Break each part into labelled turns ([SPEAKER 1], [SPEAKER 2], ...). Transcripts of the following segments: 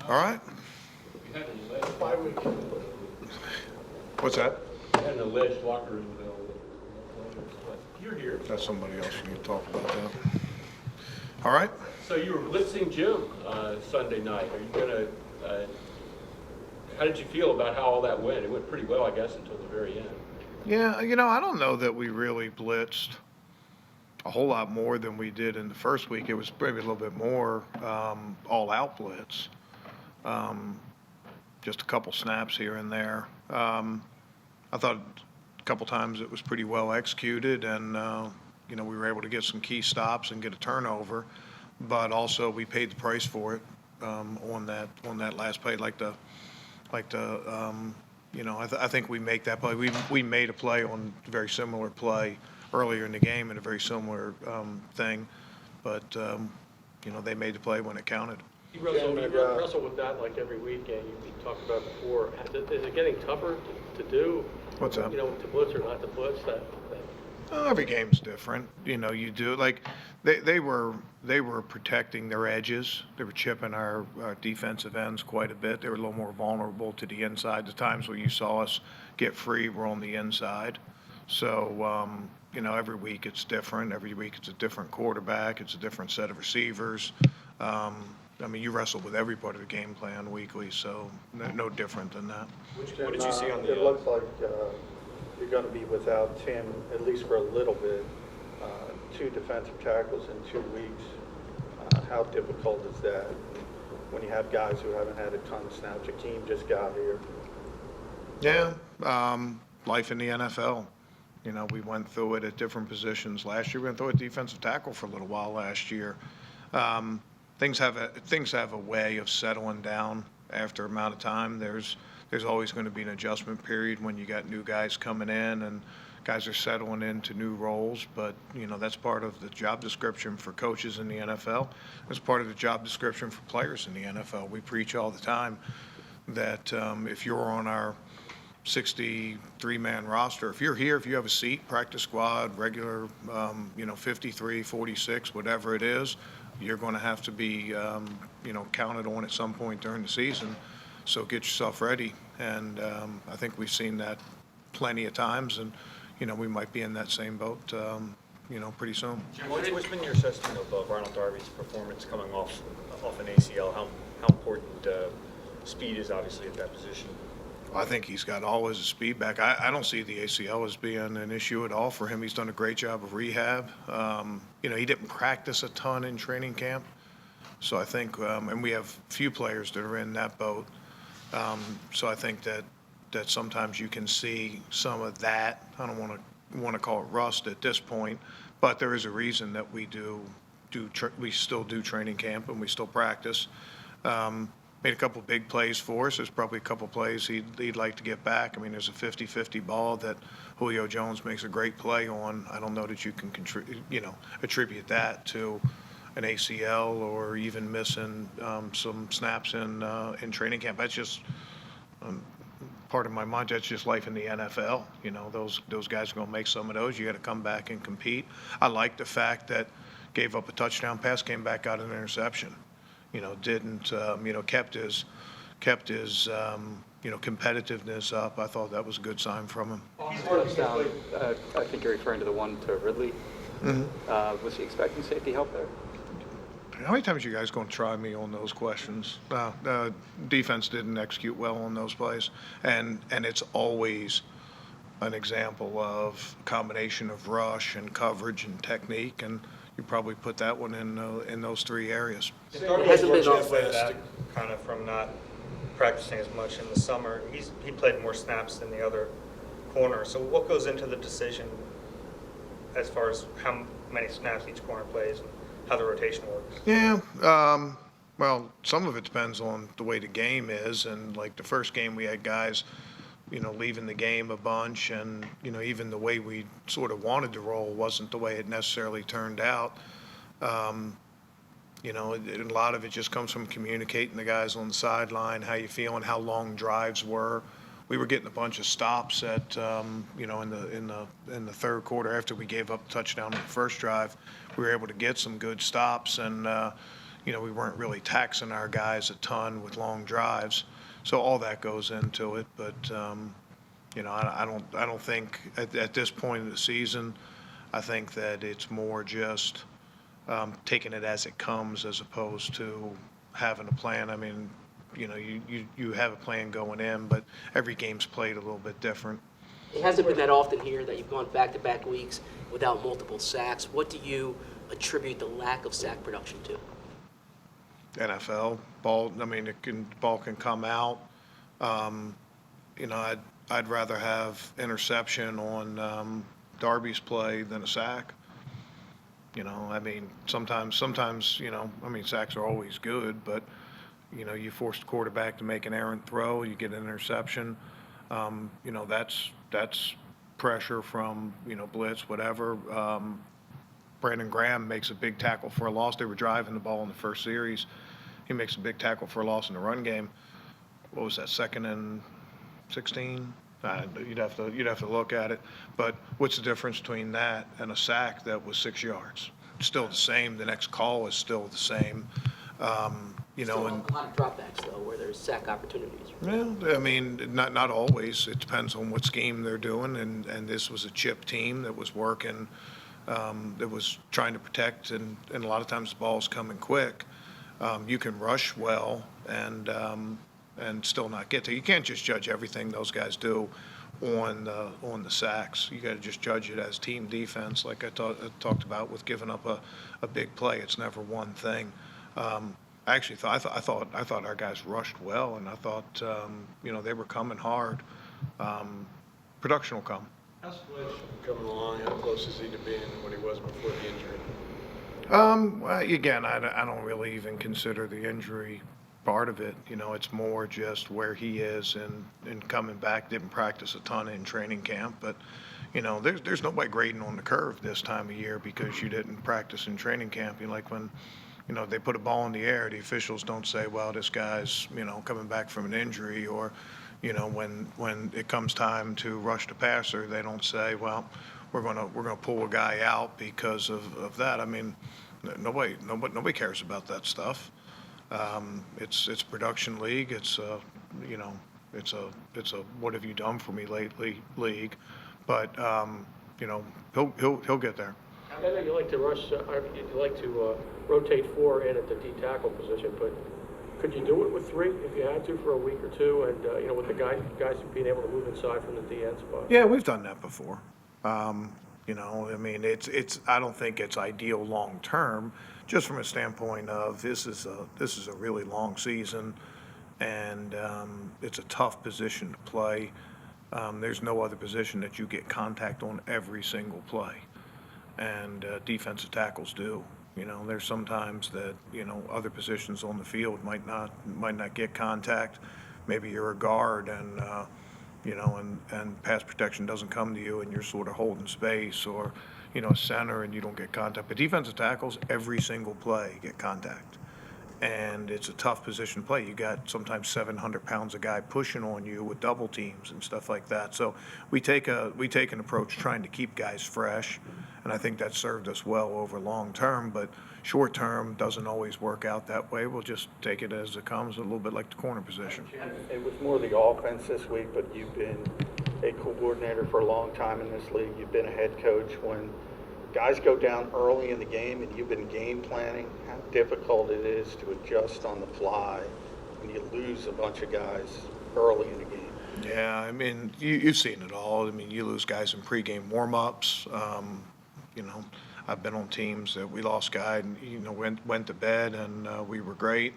[SPEAKER 1] All right. What's that?
[SPEAKER 2] I had an alleged locker room available. You're here.
[SPEAKER 1] That's somebody else. You need to talk about that. All right.
[SPEAKER 2] So you were blitzing Jim Sunday night. Are you going to, how did you feel about how all that went? It went pretty well, I guess, until the very end.
[SPEAKER 1] Yeah, I don't know that we really blitzed a whole lot more than we did in the first week. It was maybe a little bit more all-out blitz. Just a couple snaps here and there. I thought a couple times it was pretty well executed, and we were able to get some key stops and get a turnover. But also we paid the price for it on that last play. I think we make that play. We made a play on a very similar play earlier in the game and a very similar thing, but they made the play when it counted.
[SPEAKER 2] You wrestle with that like every week, and you talked about it before. Is it getting tougher to do?
[SPEAKER 1] What's that?
[SPEAKER 2] To blitz or not to blitz?
[SPEAKER 1] Every game's different. You do like they were protecting their edges. They were chipping our defensive ends quite a bit. They were a little more vulnerable to the inside. The times where you saw us get free were on the inside. So every week it's different. Every week it's a different quarterback. It's a different set of receivers. You wrestle with every part of the game plan weekly, so no different than that.
[SPEAKER 3] What did you see on the? It looks like you're going to be without Tim at least for a little bit. 2 defensive tackles in 2 weeks. How difficult is that when you have guys who haven't had a ton of snaps? Akeem just got here.
[SPEAKER 1] Yeah, life in the NFL. We went through it at different positions last year. We went through it defensive tackle for a little while last year. Things have a way of settling down after a amount of time. There's always going to be an adjustment period when you got new guys coming in and guys are settling into new roles. But that's part of the job description for coaches in the NFL. It's part of the job description for players in the NFL. We preach all the time that if you're on our 63-man roster, if you're here, if you have a seat, practice squad, regular, 53, 46, whatever it is, you're going to have to be, counted on at some point during the season. So get yourself ready. And I think we've seen that plenty of times, and, we might be in that same boat, pretty soon.
[SPEAKER 4] Jim, what's been your assessment of Ronald Darby's performance coming off an ACL? How important speed is obviously at that position?
[SPEAKER 1] I think he's got all his speed back. I don't see the ACL as being an issue at all for him. He's done a great job of rehab. He didn't practice a ton in training camp. So I think, and we have few players that are in that boat. So I think that sometimes you can see some of that. I don't want to call it rust at this point, but there is a reason that we still do training camp and we still practice. Made a couple big plays for us. There's probably a couple plays he'd like to get back. There's a 50-50 ball that Julio Jones makes a great play on. I don't know that you can attribute that to an ACL or even missing some snaps in training camp. That's just part of my mind. That's just life in the NFL. Those guys are going to make some of those. You got to come back and compete. I like the fact that gave up a touchdown pass, came back out an interception. Didn't, kept his competitiveness up. I thought that was a good sign from him.
[SPEAKER 5] Touchdown, I think you're referring to the one to Ridley. Mm-hmm. Was he expecting safety help there?
[SPEAKER 1] How many times are you guys going to try me on those questions? Defense didn't execute well on those plays, and it's always an example of a combination of rush and coverage and technique, and you probably put that one in those 3 areas.
[SPEAKER 4] It hasn't been kind of from not practicing as much in the summer. He played more snaps than the other corner. So what goes into the decision as far as how many snaps each corner plays and how the rotation works?
[SPEAKER 1] Yeah. Well, some of it depends on the way the game is, and like the first game we had guys leaving the game a bunch, and even the way we sort of wanted to roll wasn't the way it necessarily turned out. A lot of it just comes from communicating the guys on the sideline, how you feeling, how long drives were. We were getting a bunch of stops at in the third quarter after we gave up the touchdown on the first drive. We were able to get some good stops, and we weren't really taxing our guys a ton with long drives. So all that goes into it. But, I don't think at this point in the season, I think that it's more just taking it as it comes as opposed to having a plan. I mean, you have a plan going in, but every game's played a little bit different.
[SPEAKER 6] It hasn't been that often here that you've gone back-to-back weeks without multiple sacks. What do you attribute the lack of sack production to?
[SPEAKER 1] NFL ball. I mean, ball can come out. I'd rather have interception on Darby's play than a sack. I mean, sometimes, sacks are always good, but you force the quarterback to make an errant throw, you get an interception. That's pressure from blitz, whatever. Brandon Graham makes a big tackle for a loss. They were driving the ball in the first series. He makes a big tackle for a loss in the run game. What was that, 2nd and 16? You'd have to look at it. But what's the difference between that and a sack that was 6 yards? It's still the same. The next call is still the same.
[SPEAKER 6] Still a lot of dropbacks, though, where there's sack opportunities.
[SPEAKER 1] Well, I mean, not always. It depends on what scheme they're doing. And this was a chip team that was working, that was trying to protect. And a lot of times the ball's coming quick. You can rush well and still not get to. You can't just judge everything those guys do on the sacks. You got to just judge it as team defense, like I talked about with giving up a big play. It's never one thing. I actually thought our guys rushed well, and I thought they were coming hard. Production will come.
[SPEAKER 7] How's Wentz coming along? How close is he to being what he was before the injury?
[SPEAKER 1] Well, again, I don't really even consider the injury part of it. It's more just where he is and coming back. Didn't practice a ton in training camp, but there's nobody grading on the curve this time of year because you didn't practice in training camp. Like when they put a ball in the air, the officials don't say, well, this guy's coming back from an injury, or when it comes time to rush the passer, they don't say, well, we're gonna pull a guy out because of that. I mean, nobody cares about that stuff. It's a production league. It's a what have you done for me lately league, but he'll get there.
[SPEAKER 8] I know you like to rush, you like to rotate 4 in at the D tackle position, but could you do it with 3 if you had to for a week or 2, and with the guys being able to move inside from the DN spot?
[SPEAKER 1] Yeah, we've done that before. I mean, it's. I don't think it's ideal long term, just from a standpoint of this is a really long season, and it's a tough position to play. There's no other position that you get contact on every single play, and defensive tackles do. There's sometimes that other positions on the field might not get contact. Maybe you're a guard and and pass protection doesn't come to you and you're sort of holding space, or center and you don't get contact. But defensive tackles, every single play get contact, and it's a tough position to play. You got sometimes 700 pounds of guy pushing on you with double teams and stuff like that. So we take an approach trying to keep guys fresh, and I think that served us well over long term. But short term doesn't always work out that way. We'll just take it as it comes, a little bit like the corner position.
[SPEAKER 3] It was more the offense this week, but you've been a coordinator for a long time in this league. You've been a head coach. When guys go down early in the game and you've been game planning, how difficult it is to adjust on the fly when you lose a bunch of guys early in the game.
[SPEAKER 1] Yeah, I mean, you've seen it all. I mean, you lose guys in pregame warm-ups. I've been on teams that we lost guys and went to bed and we were great,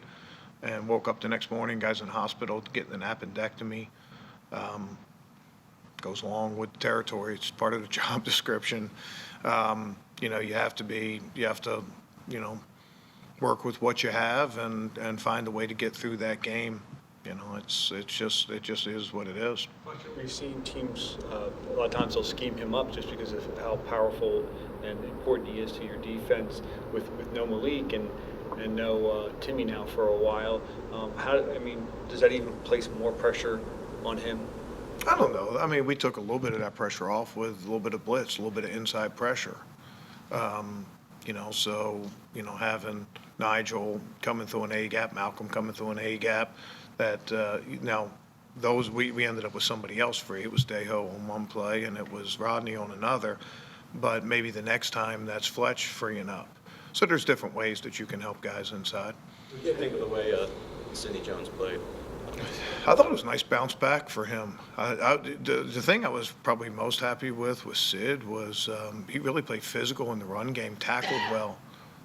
[SPEAKER 1] and woke up the next morning, guys in the hospital getting an appendectomy. Goes along with the territory. It's part of the job description. You have to work with what you have and find a way to get through that game. It just is what it is.
[SPEAKER 7] We've seen teams, a lot of times they'll scheme him up just because of how powerful and important he is to your defense with no Malik and no Timmy now for a while. Does that even place more pressure on him?
[SPEAKER 1] I don't know. I mean, we took a little bit of that pressure off with a little bit of blitz, a little bit of inside pressure. So, having Nigel coming through an A-gap, Malcolm coming through an A-gap, that, now, those, we ended up with somebody else free. It was Dejo on one play, and it was Rodney on another. But maybe the next time, that's Fletch freeing up. So there's different ways that you can help guys inside.
[SPEAKER 9] What do you think of the way Sidney Jones played?
[SPEAKER 1] I thought it was a nice bounce back for him. The thing I was probably most happy with Sid was he really played physical in the run game, tackled well.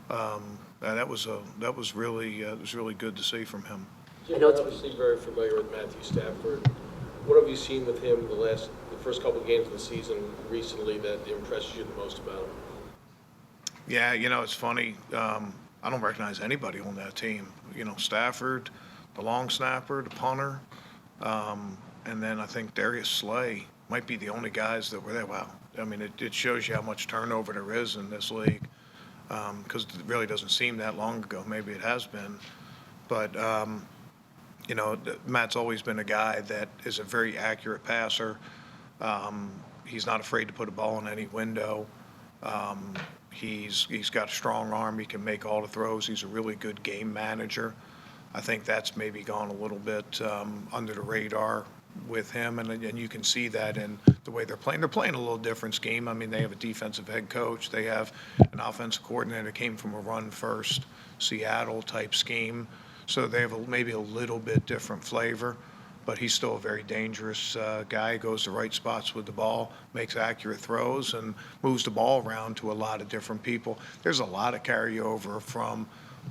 [SPEAKER 1] And that was really good to see from him.
[SPEAKER 10] Jim, you're obviously very familiar with Matthew Stafford. What have you seen with him the first couple of games of the season recently that impresses you the most about him?
[SPEAKER 1] Yeah, it's funny. I don't recognize anybody on that team. Stafford, the long snapper, the punter, and then I think Darius Slay might be the only guys that were there. Wow. I mean, it shows you how much turnover there is in this league, because it really doesn't seem that long ago. Maybe it has been. But, Matt's always been a guy that is a very accurate passer. He's not afraid to put a ball in any window. He's got a strong arm. He can make all the throws. He's a really good game manager. I think that's maybe gone a little bit under the radar with him, and you can see that in the way they're playing. They're playing a little different scheme. I mean, they have a defensive head coach. They have an offensive coordinator that came from a run-first Seattle-type scheme. So they have maybe a little bit different flavor, but he's still a very dangerous guy. Goes to right spots with the ball, makes accurate throws, and moves the ball around to a lot of different people. There's a lot of carryover from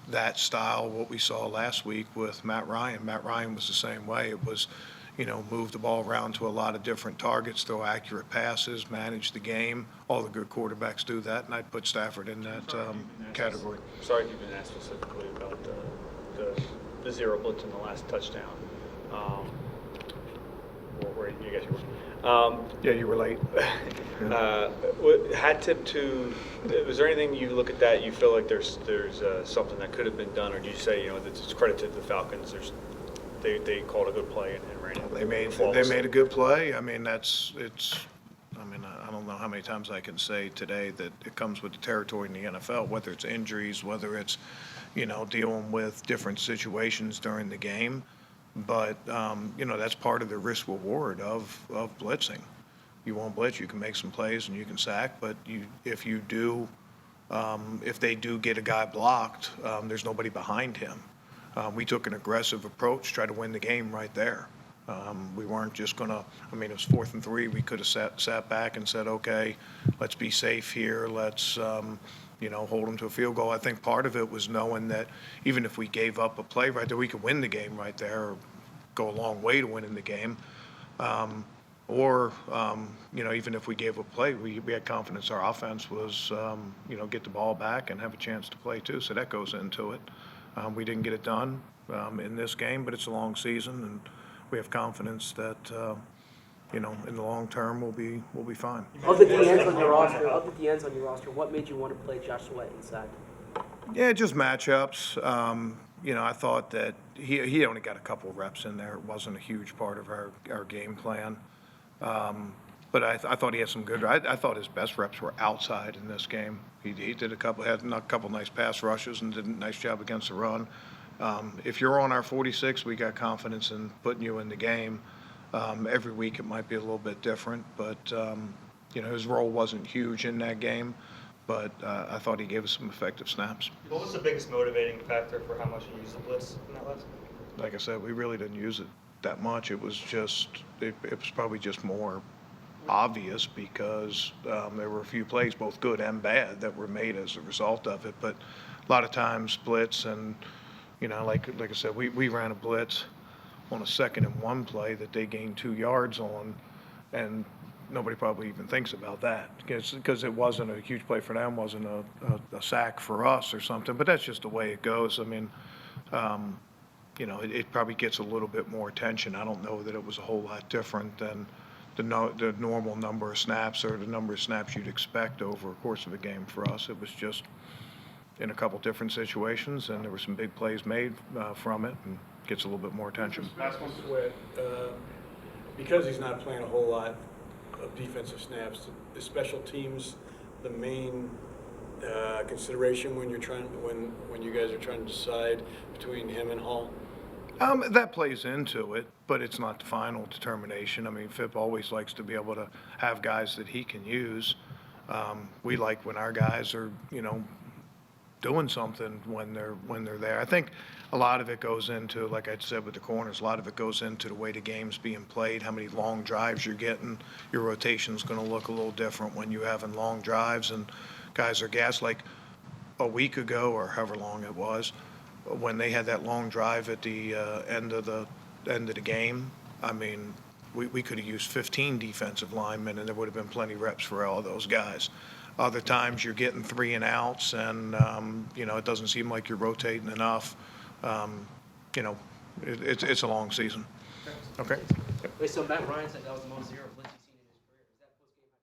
[SPEAKER 1] that style, what we saw last week with Matt Ryan. Matt Ryan was the same way. It was, move the ball around to a lot of different targets, throw accurate passes, manage the game. All the good quarterbacks do that, and I'd put Stafford in that category.
[SPEAKER 7] Sorry if you've been asked specifically about the zero blitz in the last touchdown. Where you guys were.
[SPEAKER 1] Yeah, you were late.
[SPEAKER 7] Hat tip to, was there anything you look at that you feel like there's something that could have been done, or do you say, it's credit to the Falcons, they called a good play and ran it?
[SPEAKER 1] They made a good play. I mean, I don't know how many times I can say today that it comes with the territory in the NFL, whether it's injuries, whether it's, dealing with different situations during the game. But, that's part of the risk reward of blitzing. You won't blitz, you can make some plays and you can sack, but if they do get a guy blocked, there's nobody behind him. We took an aggressive approach, try to win the game right there. We weren't just it was 4th and 3. We could have sat back and said, okay, let's be safe here. Let's, hold them to a field goal. I think part of it was knowing that even if we gave up a play right there, we could win the game right there, or go a long way to winning the game. Even if we gave a play, we had confidence our offense was, get the ball back and have a chance to play too. So that goes into it. We didn't get it done in this game, but it's a long season, and we have confidence that, in the long term, we'll be fine.
[SPEAKER 6] Of the DNs on your roster, what made you want to play Josh Sweat inside?
[SPEAKER 1] Yeah, just matchups. I thought that he only got a couple reps in there. It wasn't a huge part of our game plan. But I thought he had some good. I thought his best reps were outside in this game. He had a couple nice pass rushes and did a nice job against the run. If you're on our 46, we got confidence in putting you in the game. Every week it might be a little bit different, but his role wasn't huge in that game. But I thought he gave us some effective snaps.
[SPEAKER 4] What was the biggest motivating factor for how much you used the blitz in that last game?
[SPEAKER 1] Like I said, we really didn't use it that much. It was probably just more obvious because there were a few plays, both good and bad, that were made as a result of it. But a lot of times blitz and, like I said, we ran a blitz on a 2nd and 1 play that they gained 2 yards on, and nobody probably even thinks about that because it wasn't a huge play for them, wasn't a sack for us or something. But that's just the way it goes. I mean, it probably gets a little bit more attention. I don't know that it was a whole lot different than the normal number of snaps or the number of snaps you'd expect over a course of a game for us. It was just in a couple different situations, and there were some big plays made from it, and gets a little bit more attention.
[SPEAKER 10] Last one, Sweat. Because he's not playing a whole lot of defensive snaps, the special teams, the main
[SPEAKER 7] consideration when when you guys are trying to decide between him and Hall?
[SPEAKER 1] That plays into it, but it's not the final determination. I mean, Fip always likes to be able to have guys that he can use. We like when our guys are, doing something when they're there. I think a lot of it goes into, like I said with the corners, a lot of it goes into the way the game's being played, how many long drives you're getting. Your rotation's going to look a little different when you're having long drives and guys are gassed. Like a week ago or however long it was, when they had that long drive at the end of the game, I mean, we could have used 15 defensive linemen, and there would have been plenty reps for all of those guys. Other times you're getting 3 and outs, and it doesn't seem like you're rotating enough. It's a long season. Okay.
[SPEAKER 6] Wait, so Matt Ryan said that was the most zero blitz he's seen in his career. Is that post-game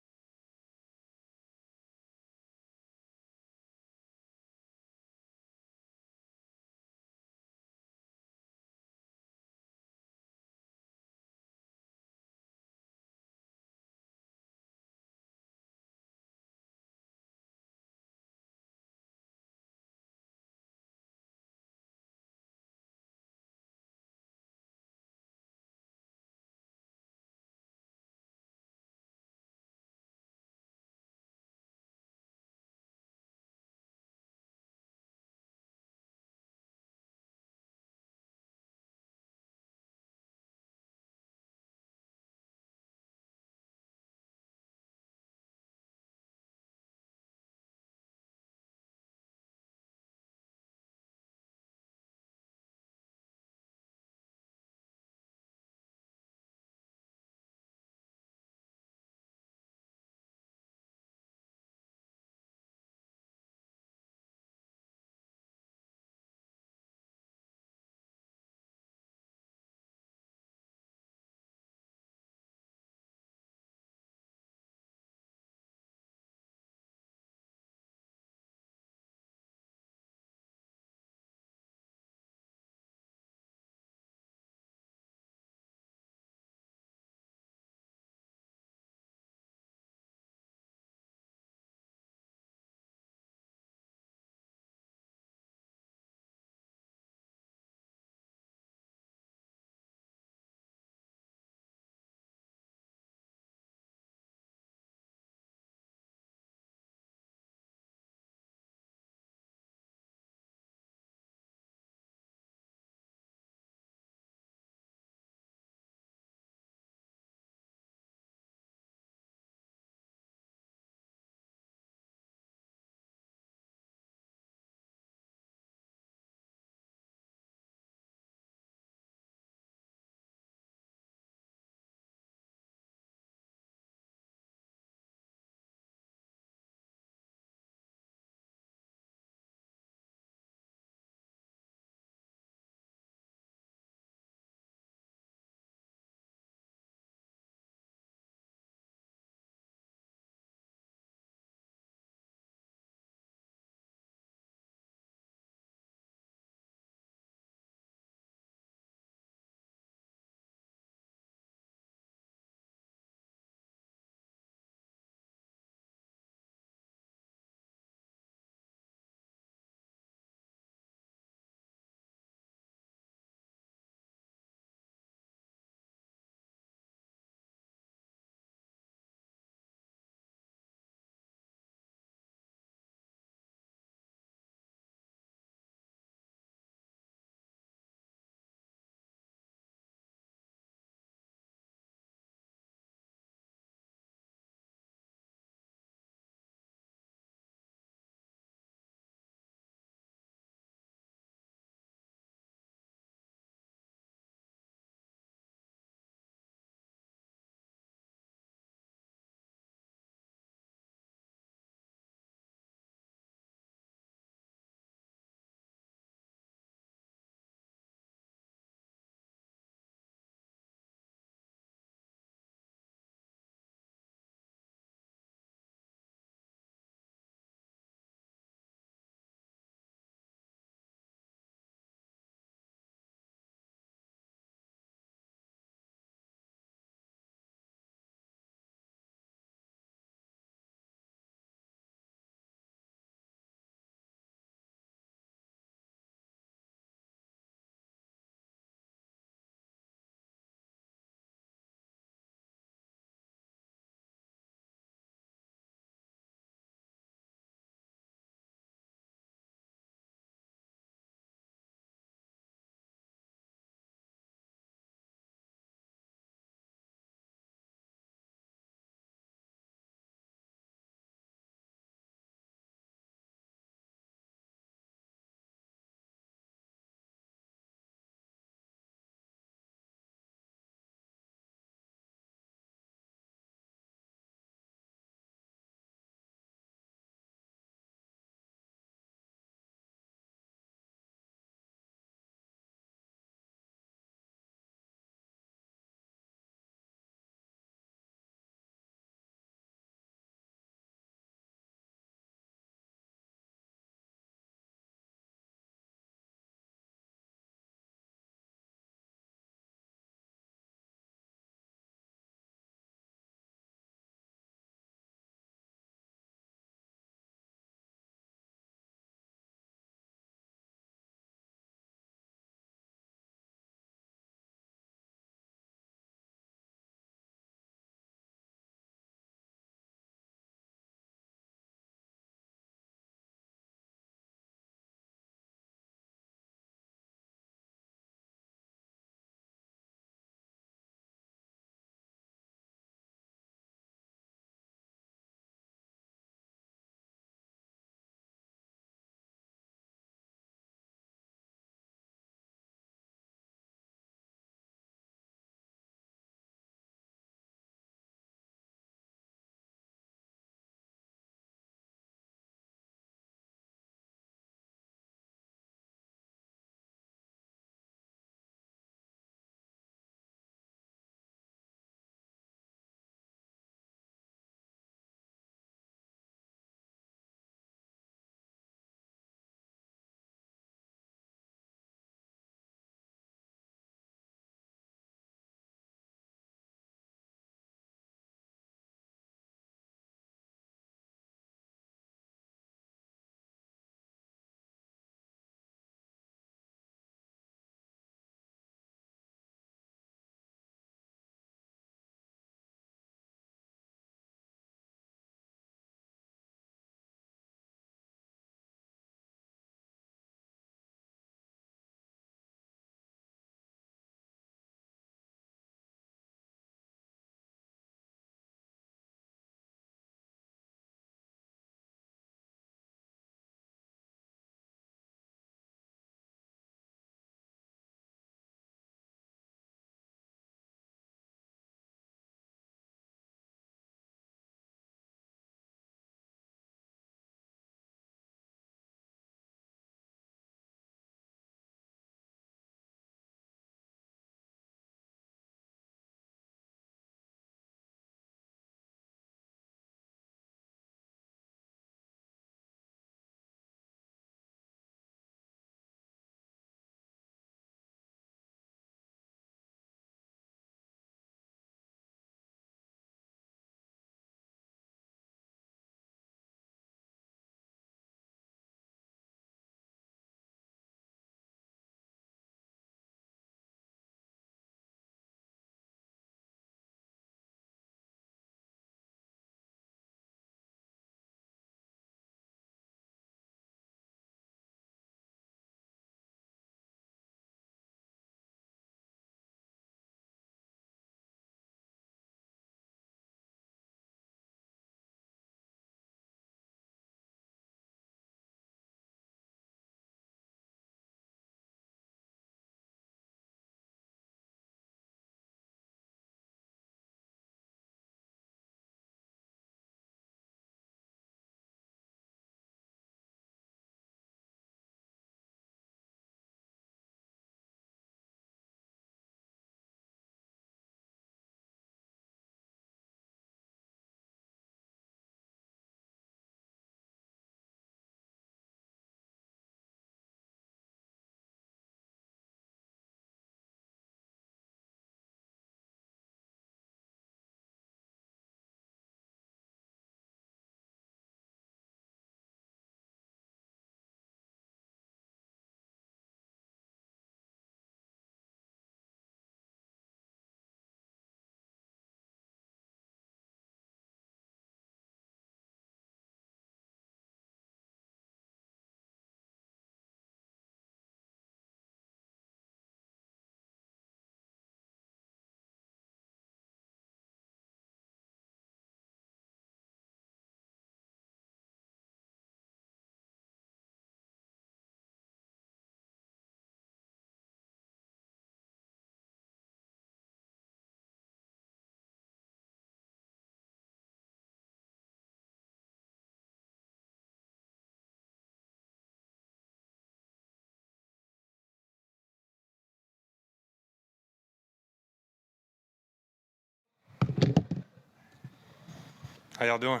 [SPEAKER 11] How y'all doing?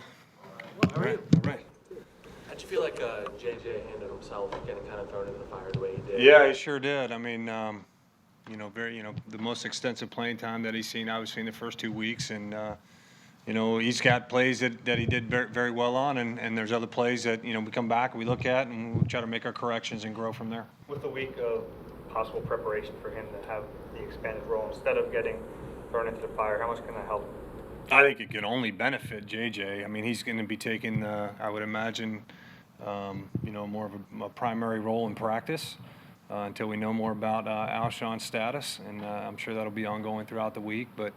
[SPEAKER 12] How are you?
[SPEAKER 11] All right.
[SPEAKER 12] How'd you feel like JJ handled himself, getting kind of thrown into the fire the way he did?
[SPEAKER 11] Yeah, he sure did. I mean, the most extensive playing time that he's seen, obviously, in the first 2 weeks. And, he's got plays that he did very, very well on. And there's other plays that, we come back and we look at and we try to make our corrections and grow from there.
[SPEAKER 4] With the week of possible preparation for him to have the expanded role, instead of getting thrown into the fire, how much can that help?
[SPEAKER 11] I think it could only benefit JJ. I mean, he's going to be taking, I would imagine, more of a primary role in practice until we know more about Alshon's status, and I'm sure that'll be ongoing throughout the week. But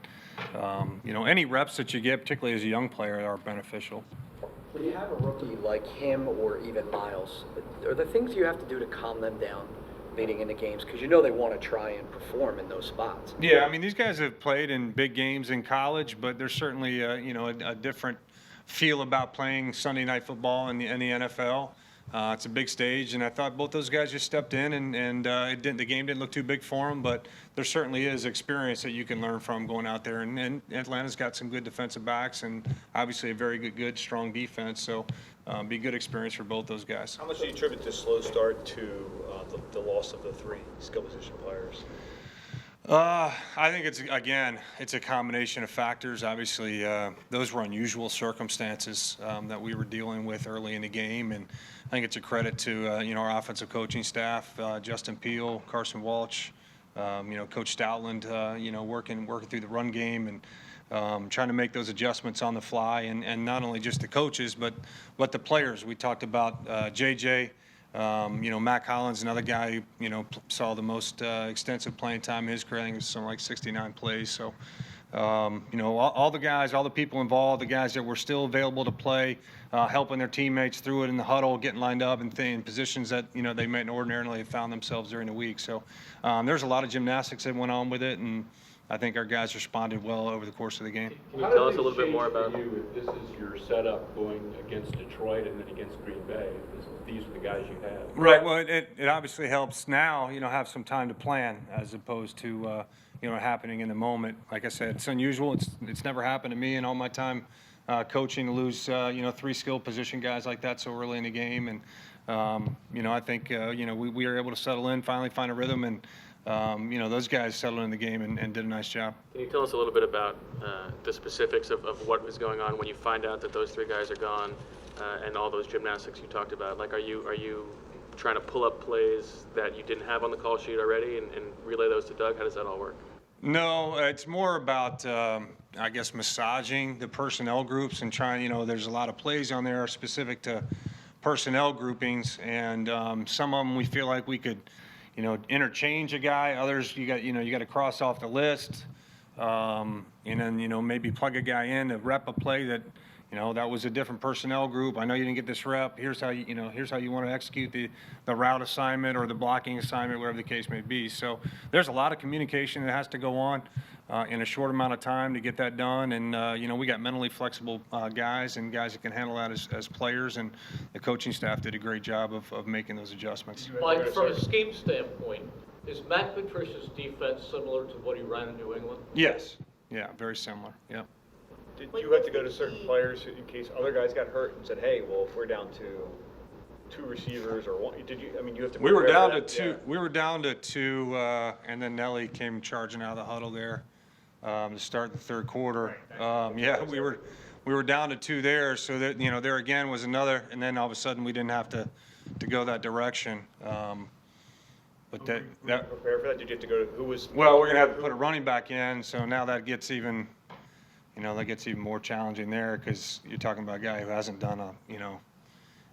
[SPEAKER 11] any reps that you get, particularly as a young player, are beneficial.
[SPEAKER 13] When you have a rookie like him or even Miles, are there things you have to do to calm them down leading into games? Because they want to try and perform in those spots.
[SPEAKER 11] Yeah, I mean, these guys have played in big games in college, but there's certainly a different feel about playing Sunday Night Football in the NFL. It's a big stage, and I thought both those guys just stepped in, and the game didn't look too big for them, but there certainly is experience that you can learn from going out there. And Atlanta's got some good defensive backs and obviously a very good, strong defense, so be a good experience for both those guys.
[SPEAKER 7] How much do you attribute this slow start to the loss of the 3 skill position players?
[SPEAKER 11] I think it's a combination of factors. Obviously, those were unusual circumstances that we were dealing with early in the game, and I think it's a credit to our offensive coaching staff, Justin Peel, Carson Wentz, Coach Stoutland, working through the run game and trying to make those adjustments on the fly, and not only just the coaches, but the players. We talked about JJ. Matt Collins, another guy who, saw the most extensive playing time in his career. I think it was something like 69 plays. So, all the guys, all the people involved, the guys that were still available to play, helping their teammates through it in the huddle, getting lined up in positions that, they might ordinarily have found themselves during the week. So, there's a lot of gymnastics that went on with it, and I think our guys responded well over the course of the game.
[SPEAKER 12] Can you tell us a little bit more about
[SPEAKER 2] you if this is your setup going against Detroit and then against Green Bay? These are the guys you have.
[SPEAKER 11] Right. Well, it obviously helps now, have some time to plan as opposed to, happening in the moment. Like I said, it's unusual. It's never happened to me in all my time coaching to lose, 3 skill position guys like that so early in the game. And, I think, we were able to settle in, finally find a rhythm, and, those guys settled in the game and did a nice job.
[SPEAKER 12] Can you tell us a little bit about the specifics of what was going on when you find out that those 3 guys are gone and all those gymnastics you talked about? Like, are you trying to pull up plays that you didn't have on the call sheet already and relay those to Doug? How does that all work?
[SPEAKER 11] No, it's more about, massaging the personnel groups and trying, there's a lot of plays on there specific to personnel groupings, and some of them we feel like we could, interchange a guy. Others you got to cross off the list, and then maybe plug a guy in to rep a play that that was a different personnel group. I know you didn't get this rep. Here's how you want to execute the route assignment or the blocking assignment, whatever the case may be. So there's a lot of communication that has to go on in a short amount of time to get that done. And we got mentally flexible guys and guys that can handle that as players. And the coaching staff did a great job of making those adjustments.
[SPEAKER 8] Mike, from a scheme standpoint, is Matt Patricia's defense similar to what he ran in New England?
[SPEAKER 11] Yes. Yeah, very similar. Yeah.
[SPEAKER 7] Did you have to go to certain players in case other guys got hurt and said, hey, well, if we're down to 2 receivers or 1, you have to.
[SPEAKER 11] We were down to 2. Yeah. We were down to 2, and then Nelly came charging out of the huddle there to start the third quarter. We were down to 2 there, so that there again was another, and then all of a sudden we didn't have to go that direction. But that
[SPEAKER 7] prepare for that? Did you have to go to who was?
[SPEAKER 11] Well, we're gonna have to put a running back in, so now that gets even. That gets even more challenging there because you're talking about a guy who hasn't done at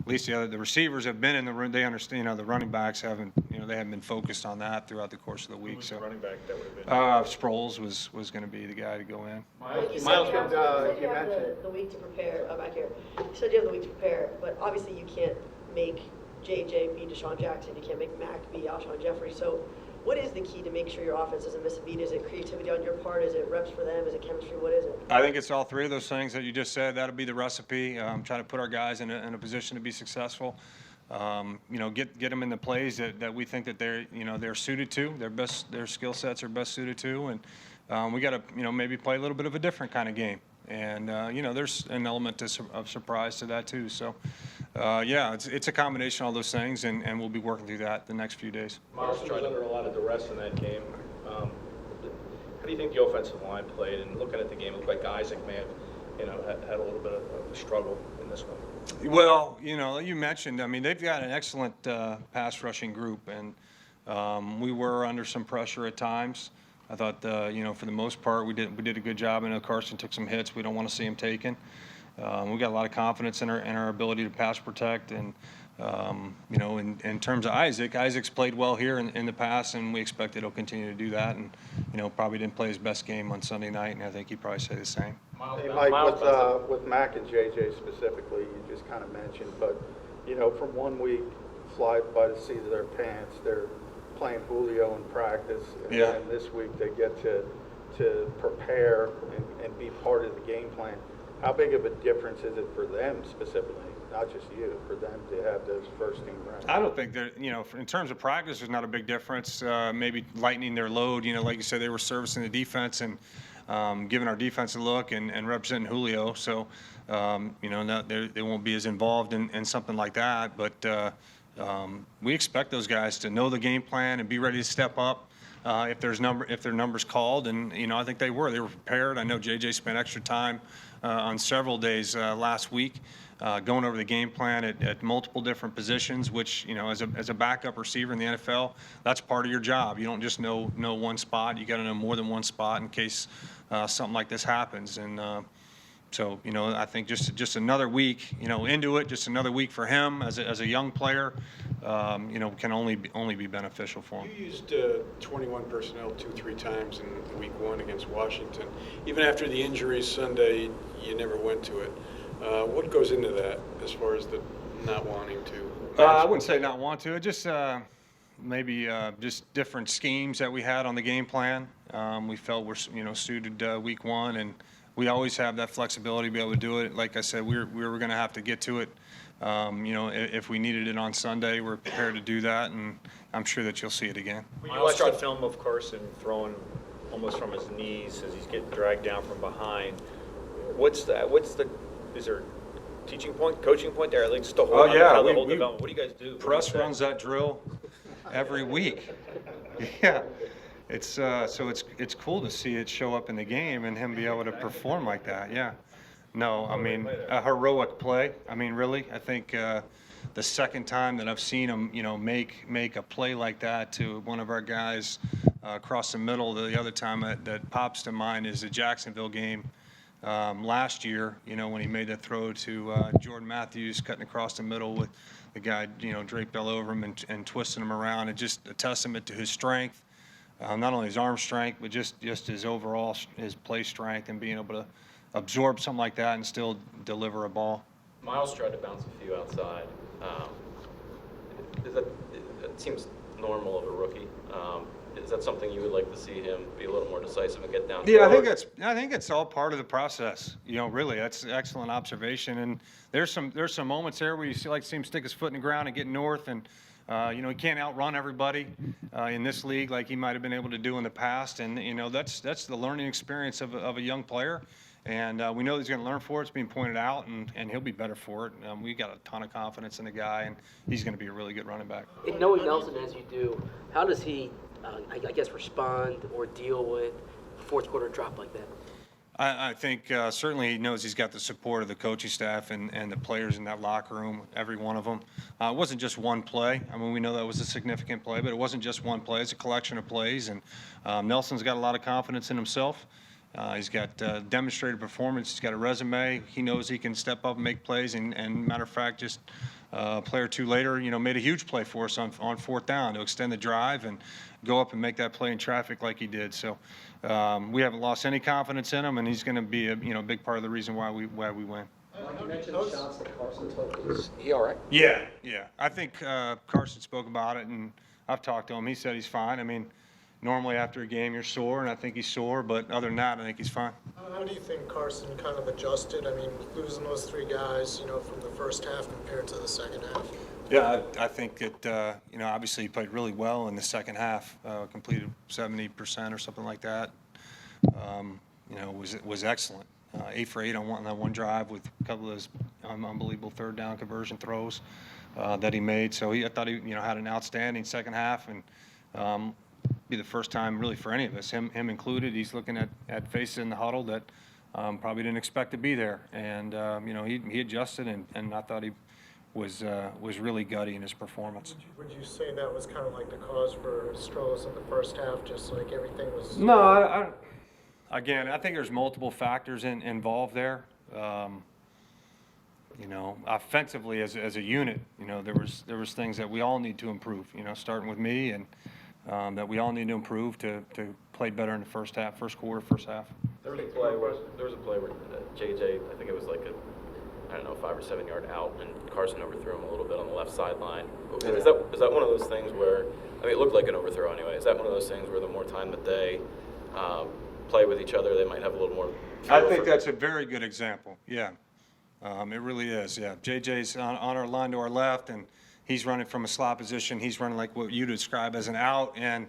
[SPEAKER 11] least the receivers have been in the room. They understand, the running backs haven't, they haven't been focused on that throughout the course of the week.
[SPEAKER 7] Who was
[SPEAKER 11] so
[SPEAKER 7] the running back that would have been?
[SPEAKER 11] Sproles was going to be the guy to go in.
[SPEAKER 14] Miles, you have the week to prepare. Back here. You said you have the week to prepare, but obviously you can't make JJ be Deshaun Jackson. You can't make Mac be Alshon Jeffrey. So what is the key to make sure your offense doesn't miss a beat? Is it creativity on your part? Is it reps for them? Is it chemistry? What is it?
[SPEAKER 11] I think it's all 3 of those things that you just said. That'll be the recipe. Trying to put our guys in a position to be successful. Get them in the plays that we think that they're suited to. Their skill sets are best suited to, and we got to maybe play a little bit of a different kind of game. And, there's an element of surprise to that too. So, it's a combination of all those things, and we'll be working through that the next few days.
[SPEAKER 9] Miles was under a lot of duress in that game. How do you think the offensive line played? And looking at the game, it looked like Isaac may have, had a little bit of a struggle in this one.
[SPEAKER 11] Well, you mentioned, they've got an excellent pass rushing group, and we were under some pressure at times. I thought, for the most part, we did a good job. I know Carson took some hits we don't want to see him taking. We got a lot of confidence in our ability to pass protect, and in terms of Isaac's played well here in the past, and we expect that he'll continue to do that. And probably didn't play his best game on Sunday night, and I think he'd probably say the same.
[SPEAKER 3] Hey, Mike, with Mac and JJ specifically, you just kind of mentioned, but from 1 week, fly by the seat of their pants. They're playing Julio in practice, and then this week they get to prepare and be part of the game plan. How big of a difference is it for them specifically, not just you, for them to have those first team reps?
[SPEAKER 11] I don't think that, in terms of practice, there's not a big difference. Maybe lightening their load, like you said, they were servicing the defense and giving our defense a look and representing Julio. So, they won't be as involved in something like that. But we expect those guys to know the game plan and be ready to step up if their numbers called. And, I think they were prepared. I know JJ spent extra time on several days last week going over the game plan at multiple different positions, which, as a backup receiver in the NFL, that's part of your job. You don't just know one spot. You got to know more than one spot in case something like this happens. And so, I think just another week, into it, just another week for him as a young player, can only be beneficial for him.
[SPEAKER 15] You used 21 personnel 2-3 times in week 1 against Washington. Even after the injuries Sunday, you never went to it. What goes into that as far as the not wanting to?
[SPEAKER 11] I wouldn't say not want to. It just maybe just different schemes that we had on the game plan. We felt were suited week 1, and we always have that flexibility to be able to do it. Like I said, we were going to have to get to it. If we needed it on Sunday, we're prepared to do that, and I'm sure that you'll see it again.
[SPEAKER 7] When you watch the film of Carson throwing almost from his knees as he's getting dragged down from behind, is there a teaching point, coaching point there? Like just to hold on to how the whole development. What do you guys do?
[SPEAKER 11] Press runs that drill every week. Yeah. It's so it's cool to see it show up in the game and him be able to perform like that. Yeah. No, a heroic play. Really, I think the second time that I've seen him, make a play like that to one of our guys across the middle. The other time that pops to mind is the Jacksonville game last year. When he made that throw to Jordan Matthews, cutting across the middle with the guy, draped all over him and twisting him around. It's just a testament to his strength. Not only his arm strength, but just his overall his play strength and being able to absorb something like that and still deliver a ball.
[SPEAKER 9] Miles tried to bounce a few outside. It seems normal of a rookie. Is that something you would like to see him be a little more decisive and get down?
[SPEAKER 11] Yeah, I think it's all part of the process. Really, that's an excellent observation. And there's some moments there where you see him stick his foot in the ground and get north, and he can't outrun everybody in this league like he might have been able to do in the past. And that's the learning experience of a young player. And we know he's going to learn for it. It's being pointed out, and he'll be better for it. We got a ton of confidence in the guy, and he's going to be a really good running back.
[SPEAKER 6] And knowing Nelson as you do, how does he, respond or deal with a fourth quarter drop like that?
[SPEAKER 11] I think certainly he knows he's got the support of the coaching staff and the players in that locker room, every one of them. It wasn't just one play. We know that was a significant play, but it wasn't just one play. It's a collection of plays, and Nelson's got a lot of confidence in himself. He's got demonstrated performance. He's got a resume. He knows he can step up and make plays. And matter of fact, just a play or two later, made a huge play for us on fourth down to extend the drive and go up and make that play in traffic like he did. So we haven't lost any confidence in him, and he's going to be a big part of the reason why we win.
[SPEAKER 13] You mentioned the shots that Carson took. Is he all right?
[SPEAKER 11] Yeah. I think Carson spoke about it, and I've talked to him. He said he's fine. Normally after a game you're sore, and I think he's sore, but other than that, I think he's fine.
[SPEAKER 16] How do you think Carson kind of adjusted? Losing those three guys, from the first half compared to the second half?
[SPEAKER 11] Yeah, I think that, obviously he played really well in the second half, completed 70% or something like that. Was excellent. 8 for 8 on that one drive with a couple of those unbelievable third down conversion throws that he made. So I thought he had an outstanding second half, and be the first time really for any of us, him included. He's looking at faces in the huddle that probably didn't expect to be there, and he adjusted, and I thought he was really gutty in his performance.
[SPEAKER 16] Would you say that was kind of like the cause for struggles in the first half, just like everything was?
[SPEAKER 11] No, again, I think there's multiple factors involved there. Offensively as a unit, there was things that we all need to improve. Starting with me, and that we all need to improve to play better in the first quarter, first half.
[SPEAKER 17] There was a play where JJ, I think it was like 5 or 7 yard out, and Carson overthrew him a little bit on the left sideline. Is that one of those things where, it looked like an overthrow anyway. Is that one of those things where the more time that they play with each other, they might have a little more?
[SPEAKER 11] I think that's a very good example. Yeah, it really is. Yeah, JJ's on our line to our left, and he's running from a slot position. He's running like what you describe as an out, and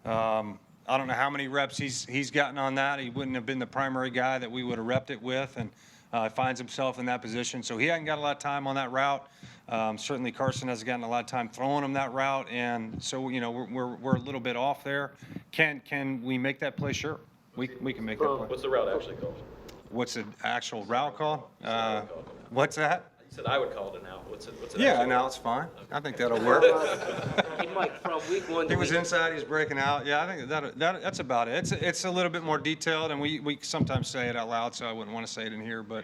[SPEAKER 11] I don't know how many reps he's gotten on that. He wouldn't have been the primary guy that we would have repped it with, and finds himself in that position. So he hasn't got a lot of time on that route. Certainly Carson hasn't gotten a lot of time throwing him that route, and so we're a little bit off there. Can we make that play? Sure, we can make that play.
[SPEAKER 9] What's the route actually called?
[SPEAKER 11] What's the actual route called? What's that?
[SPEAKER 9] You said I would call it an out. What's it
[SPEAKER 11] Yeah, an out's fine. I think that'll work.
[SPEAKER 6] Hey, Mike, from week 1 to
[SPEAKER 11] He was inside, he was breaking out. Yeah, I think that's about it. It's a little bit more detailed, and we sometimes say it out loud, so I wouldn't want to say it in here. But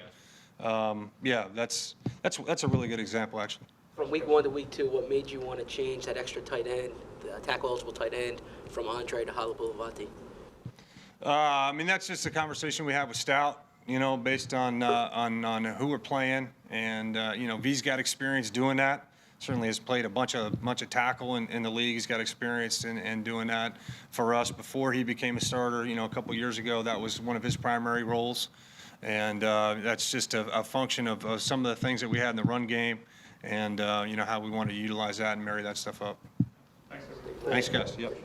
[SPEAKER 11] yeah, that's a really good example, actually.
[SPEAKER 6] From week 1 to week 2, what made you want to change that extra tight end, the tackle-eligible tight end, from Andre to Halabulavati?
[SPEAKER 11] That's just a conversation we have with Stout. Based on who we're playing, and V's got experience doing that. Certainly has played a bunch of tackle in the league. He's got experience in doing that for us. Before he became a starter, a couple years ago, that was one of his primary roles, and that's just a function of some of the things that we had in the run game, and how we want to utilize that and marry that stuff up. Thanks guys. Yep.